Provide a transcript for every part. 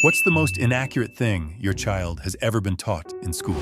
What's the most inaccurate thing your child has ever been taught in school?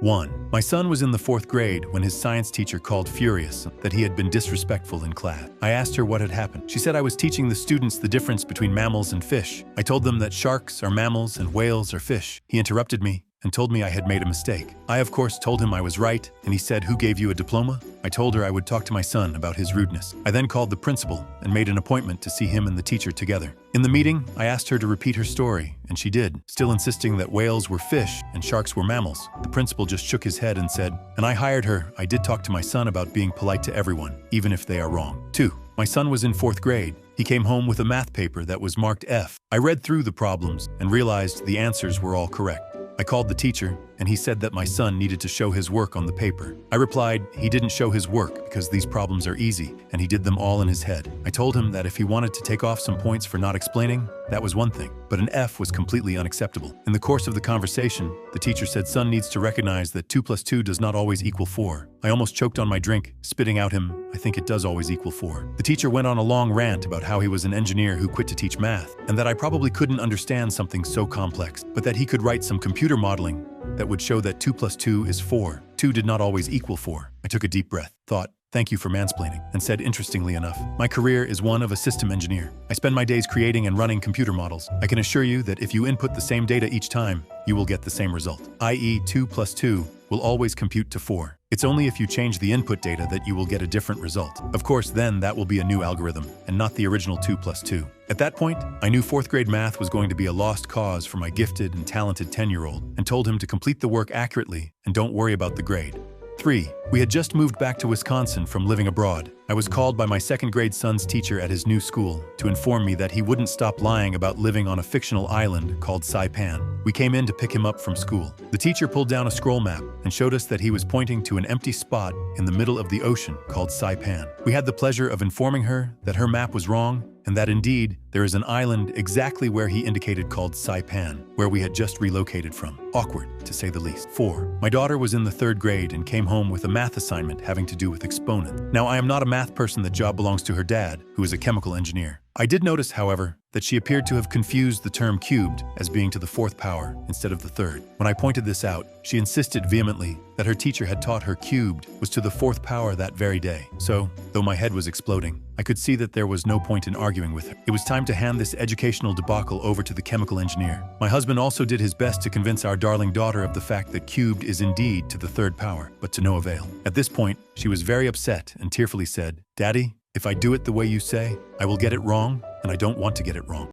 1. My son was in the 4th grade when his science teacher called furious that he had been disrespectful in class. I asked her what had happened. She said I was teaching the students the difference between mammals and fish. I told them that sharks are mammals and whales are fish. He interrupted me and told me I had made a mistake. I, of course, told him I was right, and he said, "Who gave you a diploma?" I told her I would talk to my son about his rudeness. I then called the principal and made an appointment to see him and the teacher together. In the meeting, I asked her to repeat her story, and she did, still insisting that whales were fish and sharks were mammals. The principal just shook his head and said, "And I hired her. I did talk to my son about being polite to everyone, even if they are wrong." 2. My son was in 4th grade. He came home with a math paper that was marked F. I read through the problems and realized the answers were all correct. I called the teacher, and he said that my son needed to show his work on the paper. I replied he didn't show his work because these problems are easy, and he did them all in his head. I told him that if he wanted to take off some points for not explaining, that was one thing, but an F was completely unacceptable. In the course of the conversation, the teacher said son needs to recognize that 2 plus 2 does not always equal 4. I almost choked on my drink, spitting out him, "I think it does always equal 4. The teacher went on a long rant about how he was an engineer who quit to teach math, and that I probably couldn't understand something so complex, but that he could write some computer modeling that would show that 2 plus 2 is 4. 2 did not always equal 4. I took a deep breath, thought, "Thank you for mansplaining," and said interestingly enough, "My career is one of a system engineer. I spend my days creating and running computer models. I can assure you that if you input the same data each time, you will get the same result, i.e. 2 plus 2 will always compute to 4. It's only if you change the input data that you will get a different result. Of course, then that will be a new algorithm, and not the original 2 plus 2. At that point, I knew 4th grade math was going to be a lost cause for my gifted and talented 10-year-old, and told him to complete the work accurately and don't worry about the grade. 3. We had just moved back to Wisconsin from living abroad. I was called by my 2nd grade son's teacher at his new school to inform me that he wouldn't stop lying about living on a fictional island called Saipan. We came in to pick him up from school. The teacher pulled down a scroll map and showed us that he was pointing to an empty spot in the middle of the ocean called Saipan. We had the pleasure of informing her that her map was wrong and that indeed there is an island exactly where he indicated called Saipan, where we had just relocated from. Awkward, to say the least. 4. My daughter was in the 3rd grade and came home with a math assignment having to do with exponents. Now, I am not a math person. That job belongs to her dad, who is a chemical engineer. I did notice, however, that she appeared to have confused the term cubed as being to the 4th power instead of the 3rd. When I pointed this out, she insisted vehemently that her teacher had taught her cubed was to the 4th power that very day. So, though my head was exploding, I could see that there was no point in arguing with her. It was time to hand this educational debacle over to the chemical engineer. My husband also did his best to convince our darling daughter of the fact that cubed is indeed to the 3rd power, but to no avail. At this point, she was very upset and tearfully said, "Daddy, if I do it the way you say, I will get it wrong, and I don't want to get it wrong."